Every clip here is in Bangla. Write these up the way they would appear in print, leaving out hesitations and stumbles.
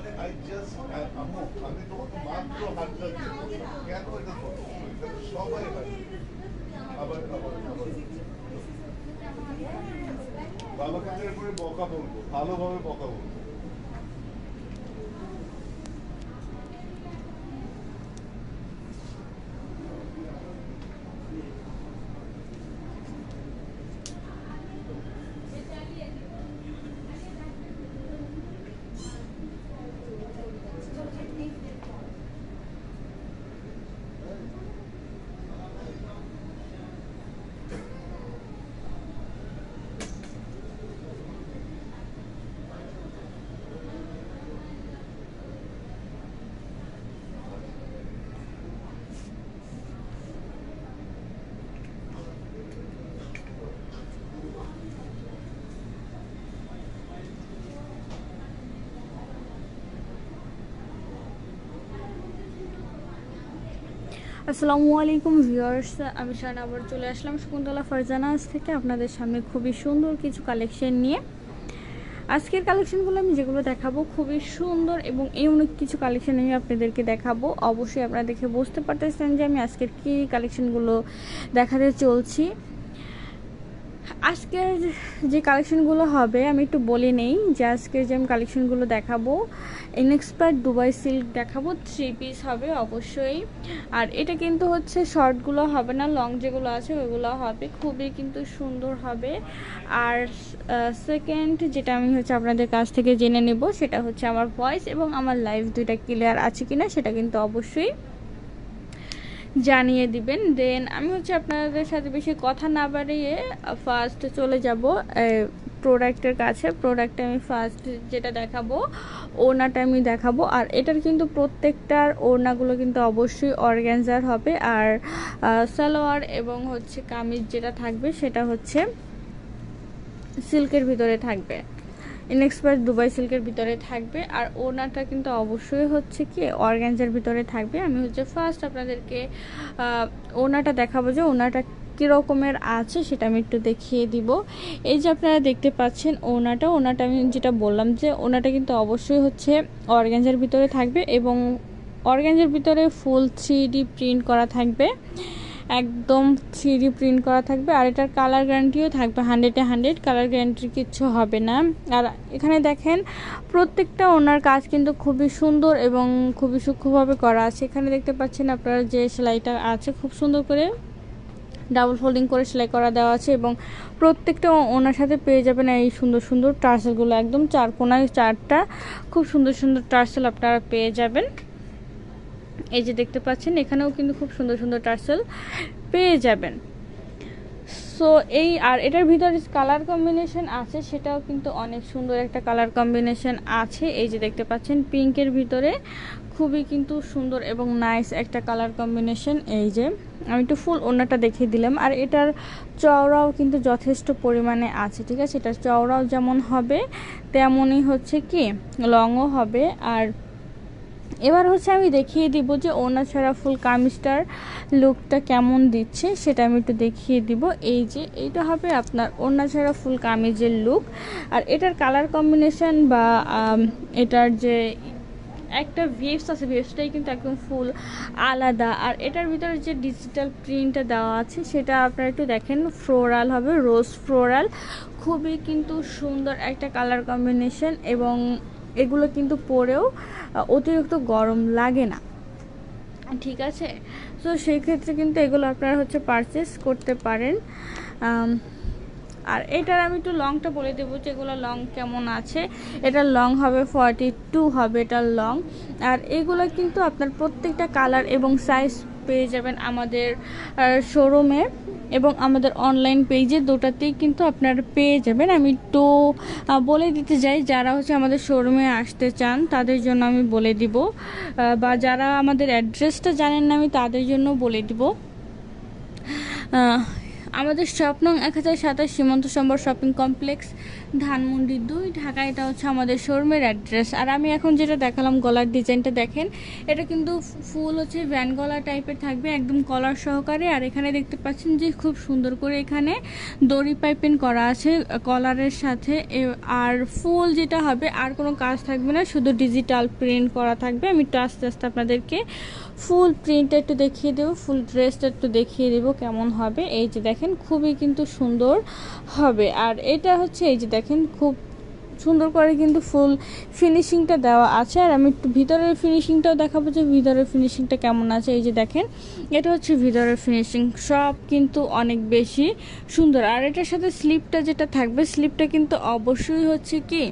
I just, আম্মু আমি তোমাকে মাত্র হাতটা দিয়েছি, কেন এটা করছো? এটা তো সবাই হয়। আবার আবার আবার বাবাকে তো এরপরে বকা বলবো, ভালোভাবে বকা বলবো। আসসালামু আলাইকুম ভিউয়ার্স, আমি শানা আবার চলে আসলাম শকুন্তলা ফারজানাস থেকে আপনাদের সামনে খুবই সুন্দর কিছু কালেকশন নিয়ে। আজকের কালেকশনগুলো আমি যেগুলো দেখাবো খুবই সুন্দর এবং ইউনিক কিছু কালেকশন আমি আপনাদেরকে দেখাবো। অবশ্যই আপনারা দেখে বুঝতে পারতেছেন যে আমি আজকের কী কালেকশনগুলো দেখাতে চলছি। আজকের যে কালেকশনগুলো হবে আমি একটু বলে নেই যে আজকের যে আমি কালেকশনগুলো দেখাবো, ইনএক্সপার্ট দুবাই সিল্ক দেখাবো, 3 পিস হবে অবশ্যই। আর এটা কিন্তু হচ্ছে শর্টগুলো হবে না, লং যেগুলো আছে ওইগুলো হবে, খুবই কিন্তু সুন্দর হবে। আর সেকেন্ড যেটা আমি হচ্ছে আপনাদের কাছ থেকে জেনে নেব সেটা হচ্ছে আমার ভয়েস এবং আমার লাইভ দুইটা ক্লিয়ার আছে কিনা সেটা কিন্তু অবশ্যই জানিয়ে দিবেন। দেন আমি হচ্ছে আপনাদের সাথে বেশি কথা না বাড়িয়ে ফার্স্ট চলে যাব প্রোডাক্টের কাছে। প্রোডাক্টে আমি ফার্স্ট যেটা দেখাবো ওড়নাটা আমি দেখাবো। আর এটার কিন্তু প্রত্যেকটার ওড়নাগুলো কিন্তু অবশ্যই অর্গানজার হবে। আর সালোয়ার এবং হচ্ছে কামিজ যেটা থাকবে সেটা হচ্ছে সিল্কের ভিতরে থাকবে, ইনএক্সপার্ট দুবাই সিল্কের ভিতরে থাকবে। আর ওড়নাটা কিন্তু অবশ্যই হচ্ছে কি অর্গানজার ভিতরে থাকবে। আমি হচ্ছে ফার্স্ট আপনাদেরকে ওড়নাটা দেখাবো যে ওড়নাটা কীরকমের আছে সেটা আমি একটু দেখিয়ে দিব। এই যে আপনারা দেখতে পাচ্ছেন ওড়নাটা আমি যেটা বললাম যে ওড়নাটা কিন্তু অবশ্যই হচ্ছে অর্গানজার ভিতরে থাকবে এবং অর্গানজার ভিতরে ফুল 3D প্রিন্ট করা থাকবে, একদম 3D প্রিন্ট করা থাকবে। আর এটার কালার গ্যারান্টিও থাকবে 100-এ 100, কালার গ্যারান্টির কিচ্ছু হবে না। আর এখানে দেখেন প্রত্যেকটা ওনার কাজ কিন্তু খুবই সুন্দর এবং খুবই সূক্ষ্মভাবে করা আছে। এখানে দেখতে পাচ্ছেন আপনারা যে সেলাইটা আছে খুব সুন্দর করে ডাবল ফোল্ডিং করে সেলাই করা দেওয়া আছে এবং প্রত্যেকটা ওনার সাথে পেয়ে যাবেন এই সুন্দর সুন্দর টার্সেলগুলো, একদম 4 কোণায় 4টা খুব সুন্দর সুন্দর টার্সেল আপনারা পেয়ে যাবেন। এই যে দেখতে পাচ্ছেন এখানেও কিন্তু খুব সুন্দর সুন্দর টার্সেল পেয়ে যাবেন। সো এই আর এটার ভিতরে কালার কম্বিনেশন আছে সেটাও কিন্তু অনেক সুন্দর একটা কালার কম্বিনেশন আছে। এই যে দেখতে পাচ্ছেন পিঙ্কের ভিতরে খুবই কিন্তু সুন্দর এবং নাইস একটা কালার কম্বিনেশন। এই যে আমি একটু ফুল ওড়নাটা দেখিয়ে দিলাম। আর এটার চওড়াও কিন্তু যথেষ্ট পরিমাণে আছে, ঠিক আছে। এটার চওড়াও যেমন হবে তেমনই হচ্ছে কি লংও হবে। আর এবার হচ্ছে আমি দেখিয়ে দিব যে ওড়না ছাড়া ফুল কামিজটার লুকটা কেমন দিচ্ছে সেটা আমি একটু দেখিয়ে দিব। এই যে এইটা হবে আপনার ওড়না ছাড়া ফুল কামিজের লুক। আর এটার কালার কম্বিনেশন বা এটার যে একটা ভেভস আছে, ভেভসটাই কিন্তু একদম ফুল আলাদা। আর এটার ভিতরে যে ডিজিটাল প্রিন্টটা দেওয়া আছে সেটা আপনারা একটু দেখেন, ফ্লোরাল হবে, রোজ ফ্লোরাল, খুবই কিন্তু সুন্দর একটা কালার কম্বিনেশন এবং এগুলো কিন্তু পরেও অতিরিক্ত গরম লাগে না, ঠিক আছে। তো সেই ক্ষেত্রে কিন্তু এগুলো আপনারা হচ্ছে পারচেস করতে পারেন। আর এটার আমি একটু লংটা বলে দেবো যে এগুলো লং কেমন আছে। এটার লং হবে 42 হবে এটার লং। আর এগুলো কিন্তু আপনার প্রত্যেকটা কালার এবং সাইজ পেয়ে যাবেন আমাদের শোরুমে এবং আমাদের অনলাইন পেজে, দুটাতেই কিন্তু আপনারা পেয়ে যাবেন। আমি একটু বলে দিতে যাই যারা হচ্ছে আমাদের শোরুমে আসতে চান তাদের জন্য আমি বলে দিব, বা যারা আমাদের অ্যাড্রেসটা জানেন না আমি তাদের জন্য বলে দিব। আমাদের শপ নং 1027 সীমান্ত সম্বর শপিং কমপ্লেক্স, ধানমন্ডি 2, ঢাকা। এটা হচ্ছে আমাদের শোরুমের অ্যাড্রেস। আর আমি এখন যেটা দেখালাম গলার ডিজাইনটা দেখেন, এটা কিন্তু ফুল হচ্ছে ভ্যান গলা টাইপের থাকবে, একদম কলার সহকারে। আর এখানে দেখতে পাচ্ছেন যে খুব সুন্দর করে এখানে দড়ি পাইপিং করা আছে কলারের সাথে। আর ফুল যেটা হবে আর কোনো কাজ থাকবে না, শুধু ডিজিটাল প্রিন্ট করা থাকবে। আমি একটু আস্তে আস্তে আপনাদেরকে ফুল প্রিন্টটা একটু দেখিয়ে দেবো, ফুল ড্রেসটা একটু দেখিয়ে দেবো কেমন হবে। এই যে দেখেন খুবই কিন্তু সুন্দর হবে। আর এটা হচ্ছে এই যে দেখেন খুব সুন্দর করে কিন্তু ফুল ফিনিশিংটা দেওয়া আছে। আর আমি একটু ভিতরের ফিনিশিংটাও দেখাবো যে ভিতরের ফিনিশিংটা কেমন আছে। এই যে দেখেন এটা হচ্ছে ভিতরের ফিনিশিং, সব কিন্তু অনেক বেশি সুন্দর। আর এটার সাথে স্লিপটা যেটা থাকবে, স্লিপটা কিন্তু অবশ্যই হচ্ছে কি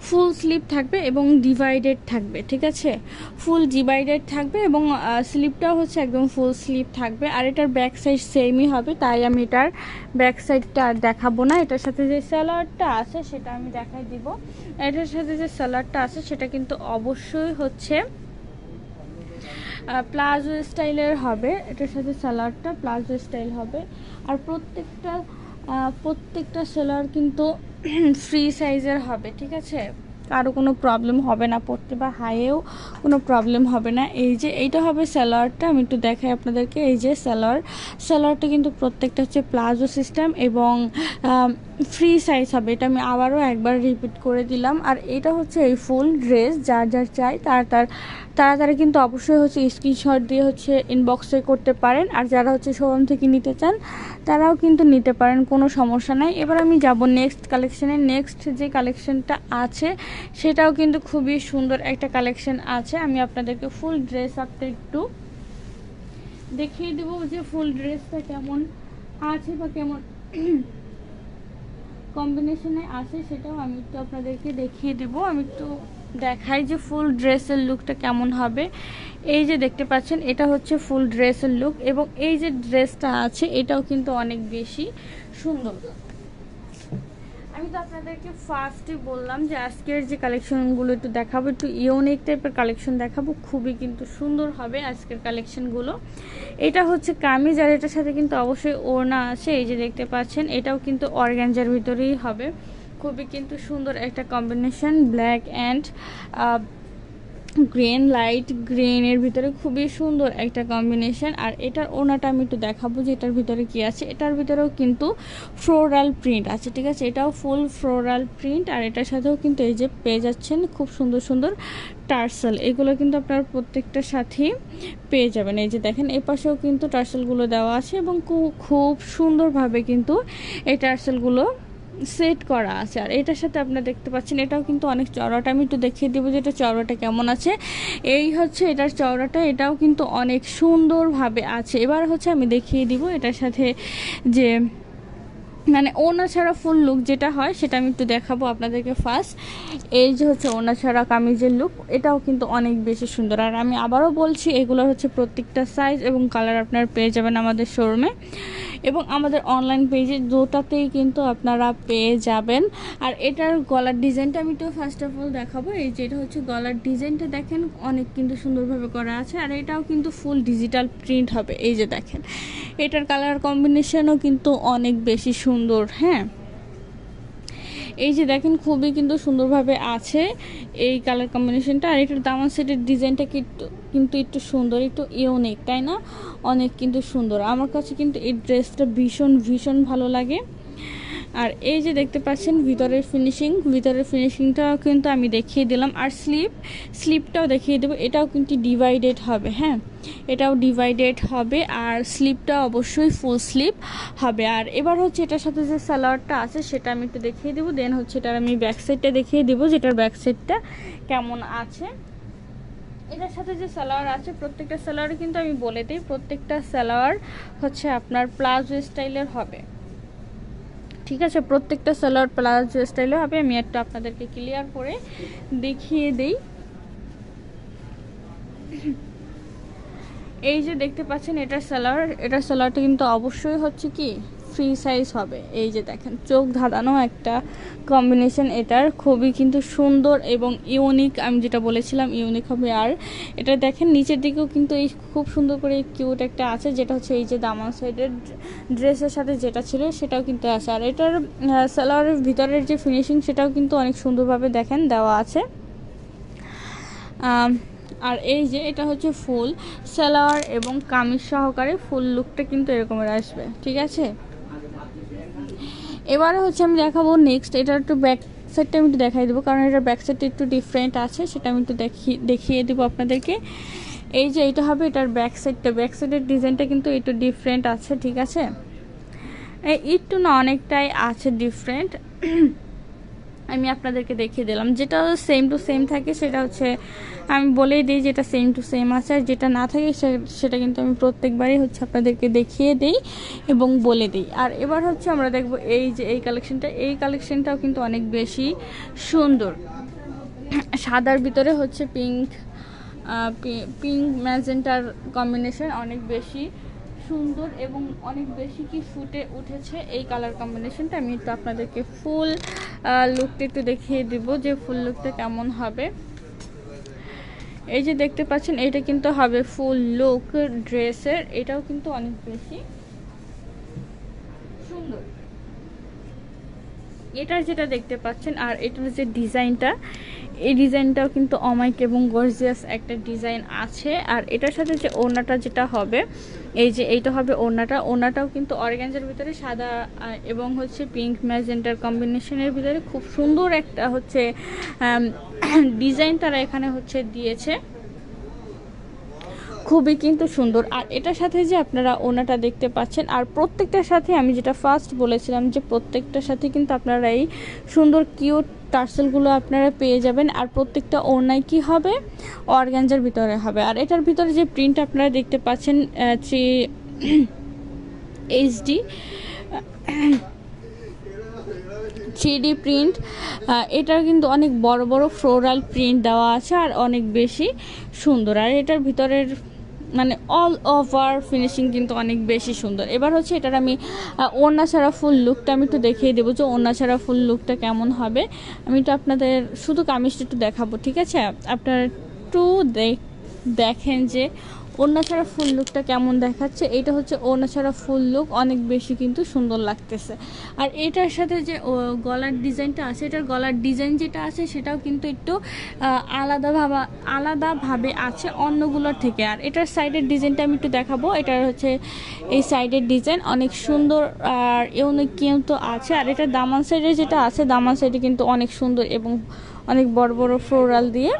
ফুল স্লিপ থাকবে এবং ডিভাইডেড থাকবে, ঠিক আছে, ফুল ডিভাইডেড থাকবে এবং স্লিপটাও হচ্ছে একদম ফুল স্লিপ থাকবে। আর এটার ব্যাক সাইড সেমই হবে, তাই আমি এটার ব্যাক সাইডটা আর দেখাবো না। এটার সাথে যে সালোয়ারটা আছে সেটা আমি দেখাই দিব। এটার সাথে যে সালোয়ারটা আছে সেটা কিন্তু অবশ্যই হচ্ছে প্লাজো স্টাইলের হবে। এটার সাথে সালোয়ারটা প্লাজো স্টাইল হবে। আর প্রত্যেকটা সালোয়ার কিন্তু ফ্রি সাইজের হবে, ঠিক আছে, কারো কোনো প্রবলেম হবে না পরতে, বা হাইয়েও কোনো প্রবলেম হবে না। এই যে এইটা হবে সালোয়ারটা, আমি একটু দেখাই আপনাদেরকে। এই যে সালোয়ারটা কিন্তু প্রত্যেকটা হচ্ছে প্লাজো সিস্টেম এবং ফ্রি সাইজ হবে। এটা আমি আবারও একবার রিপিট করে দিলাম। আর এটা হচ্ছে এই ফুল ড্রেস, যার চাই তাড়াতাড়ি কিন্তু অবশ্যই হচ্ছে স্ক্রিনশট দিয়ে হচ্ছে ইনবক্সে করতে পারেন। আর যারা হচ্ছে শোরুম থেকে নিতে চান তারাও কিন্তু নিতে পারেন, কোনো সমস্যা নাই। এবার আমি যাব নেক্সট কালেকশানে। নেক্সট যে কালেকশানটা আছে সেটাও কিন্তু খুবই সুন্দর একটা কালেকশান আছে। আমি আপনাদেরকে ফুল ড্রেস আপটা একটু দেখিয়ে দেবো যে ফুল ড্রেসটা কেমন আছে বা কেমন কম্বিনেশনে আছে, সেটাও আমি একটু আপনাদেরকে দেখিয়ে দেবো। আমি একটু দেখাই যে ফুল ড্রেসের লুকটা কেমন হবে। এই যে দেখতে পাচ্ছেন এটা হচ্ছে ফুল ড্রেসের লুক এবং এই যে ড্রেসটা আছে এটাও কিন্তু অনেক বেশি সুন্দর। আমি তো আপনাদেরকে ফার্স্টে বললাম যে আজকের যে কালেকশনগুলো একটু দেখাবো, একটু ইউনিক টাইপের কালেকশন দেখাবো, খুবই কিন্তু সুন্দর হবে আজকের কালেকশনগুলো। এটা হচ্ছে কামিজ, আর এটার সাথে কিন্তু অবশ্যই ওড়না আছে। এই যে দেখতে পাচ্ছেন এটাও কিন্তু অর্গানজার ভিতরেই হবে, খুবই কিন্তু সুন্দর একটা combination, black and green, light গ্রিনের ভিতরে খুবই সুন্দর একটা কম্বিনেশন। আর এটার ওড়নাটা আমি একটু দেখাবো যে এটার ভিতরে কি আছে। এটার ভিতরেও কিন্তু ফ্লোরাল প্রিন্ট আছে, ঠিক আছে, এটাও ফুল ফ্লোরাল প্রিন্ট। আর এটার সাথেও কিন্তু এই যে পেয়ে যাচ্ছেন খুব সুন্দর সুন্দর টার্সেল, এগুলো কিন্তু আপনারা প্রত্যেকটার সাথেই পেয়ে যাবেন। এই যে দেখেন এই পাশেও কিন্তু টার্সেলগুলো দেওয়া আছে এবং খুব সুন্দরভাবে কিন্তু এই টার্সেলগুলো সেট করা আছে। আর এটার সাথে আপনারা দেখতে পাচ্ছেন এটাও কিন্তু অনেক চওড়াটা, আমি একটু দেখিয়ে দেবো যে এটা চওড়াটা কেমন আছে। এই হচ্ছে এটার চওড়াটা, এটাও কিন্তু অনেক সুন্দরভাবে আছে। এবার হচ্ছে আমি দেখিয়ে দিব এটার সাথে যে মানে ওড়না ছাড়া ফুল লুক যেটা হয় সেটা আমি একটু দেখাবো আপনাদেরকে। ফার্স্ট এই যে হচ্ছে ওড়না ছাড়া কামিজের লুক, এটাও কিন্তু অনেক বেশি সুন্দর। আর আমি আবারও বলছি এগুলো হচ্ছে প্রত্যেকটা সাইজ এবং কালার আপনারা পেয়ে যাবেন আমাদের শোরুমে এবং আমাদের অনলাইন পেজে, দুটাতেই কিন্তু আপনারা পেয়ে যাবেন। আর এটার গলার ডিজাইনটা আমি একটু ফার্স্ট অফ অল দেখাবো। এই যে এটা হচ্ছে গলার ডিজাইনটা, দেখেন অনেক কিন্তু সুন্দরভাবে করা আছে। আর এটাও কিন্তু ফুল ডিজিটাল প্রিন্ট হবে। এই যে দেখেন এটার কালার কম্বিনেশনও কিন্তু অনেক বেশি সুন্দর। হ্যাঁ, এই যে দেখেন খুবই কিন্তু সুন্দরভাবে আছে এই কালার কম্বিনেশনটা। আর এটার দামান সেটের ডিজাইনটা কিন্তু একটু সুন্দর, একটু ইউনিক, তাই না, অনেক কিন্তু সুন্দর। আমার কাছে কিন্তু এই ড্রেসটা ভীষণ ভালো লাগে। আর এই যে দেখতে পাচ্ছেন ভিতরের ফিনিশিংটাও কিন্তু আমি দেখিয়ে দিলাম। আর স্লিপটাও দেখিয়ে দেবো, এটাও কিন্তু ডিভাইডেড হবে। হ্যাঁ, এটাও ডিভাইডেড হবে আর স্লিপটা অবশ্যই ফুল স্লিপ হবে। আর এবার হচ্ছে এটার সাথে যে সালোয়ারটা আছে সেটা আমি একটু দেখিয়ে দেবো। দেন হচ্ছে এটার আমি ব্যাক সাইডটা দেখিয়ে দেবো যেটার ব্যাক সাইডটা কেমন আছে। এটার সাথে যে সালোয়ার আছে প্রত্যেকটা সালোয়ারে কিন্তু আমি বলে দিই প্রত্যেকটা সালোয়ার হচ্ছে আপনার প্লাজো স্টাইলের হবে, ঠিক আছে, প্রত্যেকটা সালোয়ার প্লাজো স্টাইলে হবে। আমি একটা আপনাদেরকে ক্লিয়ার করে দেখিয়ে দেই। এই যে দেখতে পাচ্ছেন এটার সালোয়ারটা কিন্তু অবশ্যই হচ্ছে কি ফ্রি সাইজ হবে। এই যে দেখেন চোখ ধাঁধানো একটা কম্বিনেশন, এটার খুবই কিন্তু সুন্দর এবং ইউনিক, আমি যেটা বলেছিলাম ইউনিক হবে। আর এটা দেখেন নিচের দিকেও কিন্তু এই খুব সুন্দর করে কিউট একটা আছে, যেটা হচ্ছে এই যে দামান সাইডের ড্রেসের সাথে যেটা ছিল সেটাও কিন্তু আছে। আর এটার সালোয়ারের ভিতরের যে ফিনিশিং সেটাও কিন্তু অনেক সুন্দরভাবে দেখেন দেওয়া আছে। আর এই যে এটা হচ্ছে ফুল সালোয়ার এবং কামিজ সহকারে ফুল লুকটা কিন্তু এরকমের আসবে, ঠিক আছে। এবারে হচ্ছে আমি দেখাবো নেক্সট, এটার একটু ব্যাক সাইডটা আমি একটু দেখাই দেবো, কারণ এটার ব্যাক সাইডটা একটু ডিফারেন্ট আছে, সেটা আমি একটু দেখিয়ে দেবো আপনাদেরকে। এই যে এটা হবে এটার ব্যাক সাইডটা, ব্যাক সাইডের ডিজাইনটা কিন্তু একটু ডিফারেন্ট আছে, ঠিক আছে। একটু না অনেকটাই আছে ডিফারেন্ট, আমি আপনাদেরকে দেখিয়ে দিলাম। যেটা সেম টু সেম থাকে সেটা হচ্ছে আমি বলেই দিই যেটা সেম টু সেম আছে, আর যেটা না থাকে সেটা কিন্তু আমি প্রত্যেকবারই হচ্ছে আপনাদেরকে দেখিয়ে দিই এবং বলে দিই। আর এবার হচ্ছে আমরা দেখব এই যে এই কালেকশনটাও কিন্তু অনেক বেশি সুন্দর, সাদার ভিতরে হচ্ছে পিঙ্ক ম্যাজেন্টার কম্বিনেশন, অনেক বেশি সুন্দর এবং অনেক বেশি কি ফুটে উঠেছে এই কালার কম্বিনেশনটা। আমি তো আপনাদেরকে ফুল লুকটা একটু দেখিয়ে দিব যে ফুল লুকটা কেমন হবে। এই যে দেখতে পাচ্ছেন এটা কিন্তু হবে ফুল লুক ড্রেসের, এটাও কিন্তু অনেক বেশি সুন্দর এটার যেটা দেখতে পাচ্ছেন। আর এটার যে ডিজাইনটা, এই ডিজাইনটাও কিন্তু অমাইক এবং গর্জিয়াস একটা ডিজাইন আছে। আর এটার সাথে যে ওড়নাটা যেটা হবে, এই যে এইটা হবে ওড়নাটাও কিন্তু অর্গানজার ভিতরে সাদা এবং হচ্ছে পিঙ্ক ম্যাজেন্টার কম্বিনেশনের ভিতরে খুব সুন্দর একটা হচ্ছে ডিজাইন তারা এখানে হচ্ছে দিয়েছে, খুবই কিন্তু সুন্দর। আর এটার সাথে যে আপনারা ওড়নাটা দেখতে পাচ্ছেন, আর প্রত্যেকটার সাথে আমি যেটা ফার্স্ট বলেছিলাম যে প্রত্যেকটার সাথে কিন্তু আপনারা এই সুন্দর কিউট টার্সেলগুলো আপনারা পেয়ে যাবেন। আর প্রত্যেকটা ওড়নায় কি হবে, অর্গানজার ভিতরে হবে। আর এটার ভিতরে যে প্রিন্ট আপনারা দেখতে পাচ্ছেন 3D প্রিন্ট, এটার কিন্তু অনেক বড় বড় ফ্লোরাল প্রিন্ট দেওয়া আছে আর অনেক বেশি সুন্দর। আর এটার ভিতরের মানে অল ওভার ফিনিশিং কিন্তু অনেক বেশি সুন্দর। এবার হচ্ছে এটার আমি ওড়না ছাড়া ফুল লুকটা আমি একটু দেখিয়ে দেবো যে ওড়না ছাড়া ফুল লুকটা কেমন হবে। আমি তো আপনাদের শুধু কামিজটা একটু দেখাবো, ঠিক আছে। আপনারা একটু দেখেন যে ওড়না ছাড়া ফুল লুকটা কেমন দেখাচ্ছে। এটা হচ্ছে ওড়না ছাড়া ফুল লুক, অনেক বেশি কিন্তু সুন্দর লাগতেছে। আর এটার সাথে যে গলার ডিজাইনটা আছে, এটার গলার ডিজাইন যেটা আছে সেটাও কিন্তু একটু আলাদাভাবে আছে অন্যগুলোর থেকে। আর এটার সাইডের ডিজাইনটা আমি একটু দেখাবো। এটার হচ্ছে এই সাইডের ডিজাইন অনেক সুন্দর আর ইউনিক কিন্তু আছে। আর এটার দামান সাইডে যেটা আছে, দামান সাইডে কিন্তু অনেক সুন্দর এবং অনেক বড় বড় ফ্লোরাল দিয়ে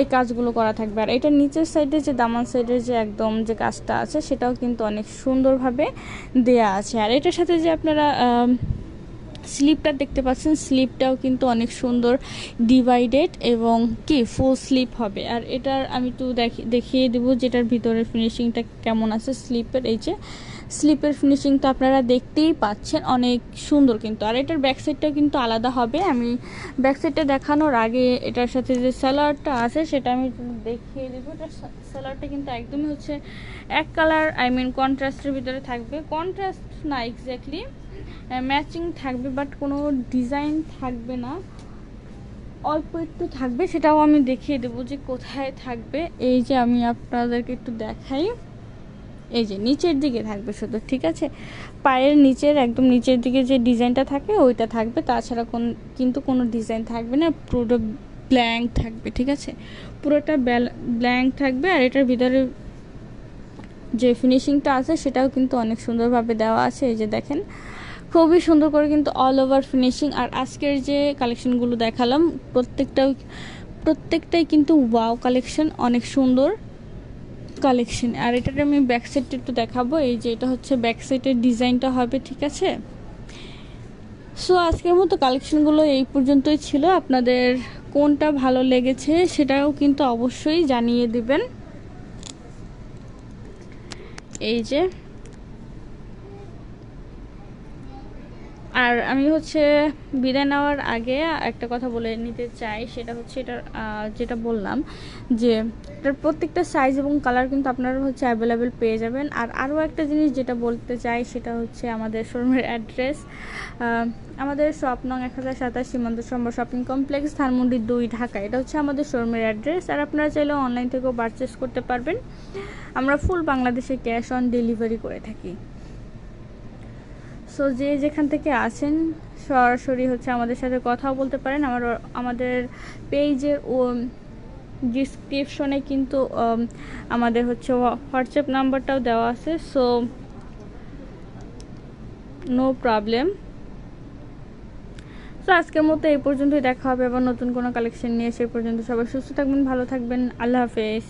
এই কাজগুলো করা থাকবে। আর এটার নিচের সাইডে যে দামান সাইডের যে একদম যে কাজটা আছে সেটাও কিন্তু অনেক সুন্দরভাবে দেয়া আছে। আর এটার সাথে যে আপনারা স্লিপটা দেখতে পাচ্ছেন, স্লিপটাও কিন্তু অনেক সুন্দর ডিভাইডেড এবং কি ফুল স্লিপ হবে। আর এটার আমি একটু দেখিয়ে দেবো যেটার ভিতরের ফিনিশিংটা কেমন আছে স্লিপের। এই যে স্লিপের ফিনিশিংটা আপনারা দেখতেই পাচ্ছেন, অনেক সুন্দর কিন্তু। আর এটার ব্যাক সাইডটাও কিন্তু আলাদা হবে। আমি ব্যাক সাইডটা দেখানোর আগে এটার সাথে যে সালোয়ারটা আছে সেটা আমি দেখিয়ে দেবো। এটার সালোয়ারটা কিন্তু একদমই হচ্ছে এক কালার, কন্ট্রাস্টের ভিতরে থাকবে। কন্ট্রাস্ট না এক্স্যাক্টলি ম্যাচিং থাকবে, বাট কোনো ডিজাইন থাকবে না, অল্প একটু থাকবে। সেটাও আমি দেখিয়ে দেবো যে কোথায় থাকবে। এই যে আমি আপনাদেরকে একটু দেখাই, এই যে নিচের দিকে থাকবে শুধু, ঠিক আছে। পায়ের নিচের একদম নিচের দিকে যে ডিজাইনটা থাকে ওইটা থাকবে, তাছাড়া কিন্তু কোনো ডিজাইন থাকবে না, পুরো ব্ল্যাঙ্ক থাকবে, ঠিক আছে। পুরোটা ব্ল্যাঙ্ক থাকবে। আর এটার ভিতরে যে ফিনিশিংটা আছে সেটাও কিন্তু অনেক সুন্দরভাবে দেওয়া আছে। এই যে দেখেন খুবই সুন্দর করে কিন্তু অল ওভার ফিনিশিং। আর আজকের যে কালেকশনগুলো দেখালাম প্রত্যেকটাই কিন্তু ওয়াও কালেকশন, অনেক সুন্দর কালেকশন। আর এটার আমি ব্যাক সাইডটা একটু দেখাবো। এই যে এটা হচ্ছে ব্যাক সাইডের ডিজাইনটা হবে, ঠিক আছে। সো আজকের মতো কালেকশনগুলো এই পর্যন্তই ছিল। আপনাদের কোনটা ভালো লেগেছে সেটাও কিন্তু অবশ্যই জানিয়ে দিবেন। এই যে আর আমি হচ্ছে বিদায় নেওয়ার আগে একটা কথা বলে নিতে চাই, সেটা হচ্ছে এটার যেটা বললাম যে এটার প্রত্যেকটা সাইজ এবং কালার কিন্তু আপনারা হচ্ছে অ্যাভেলেবেল পেয়ে যাবেন। আর আরও একটা জিনিস যেটা বলতে চাই সেটা হচ্ছে আমাদের শোরুমের অ্যাড্রেস, আমাদের শপ নং 1027 সীমান্ত সম্বর শপিং কমপ্লেক্স, ধানমন্ডি 2, ঢাকা। এটা হচ্ছে আমাদের শোরুমের অ্যাড্রেস। আর আপনারা চাইলে অনলাইন থেকেও পারচেস করতে পারবেন। আমরা ফুল বাংলাদেশে ক্যাশ অন ডেলিভারি করে থাকি। সো যে যেখান থেকে আসেন সরাসরি হচ্ছে আমাদের সাথে কথাও বলতে পারেন। আমাদের পেজের ও ডিসক্রিপশনে কিন্তু আমাদের হচ্ছে হোয়াটসঅ্যাপ নাম্বারটাও দেওয়া আছে। So no problem. সো আজকের মতো এই পর্যন্তই, দেখা হবে আবার নতুন কোনো কালেকশন নিয়ে। সেই পর্যন্ত সবাই সুস্থ থাকবেন, ভালো থাকবেন। আল্লাহ হাফেজ।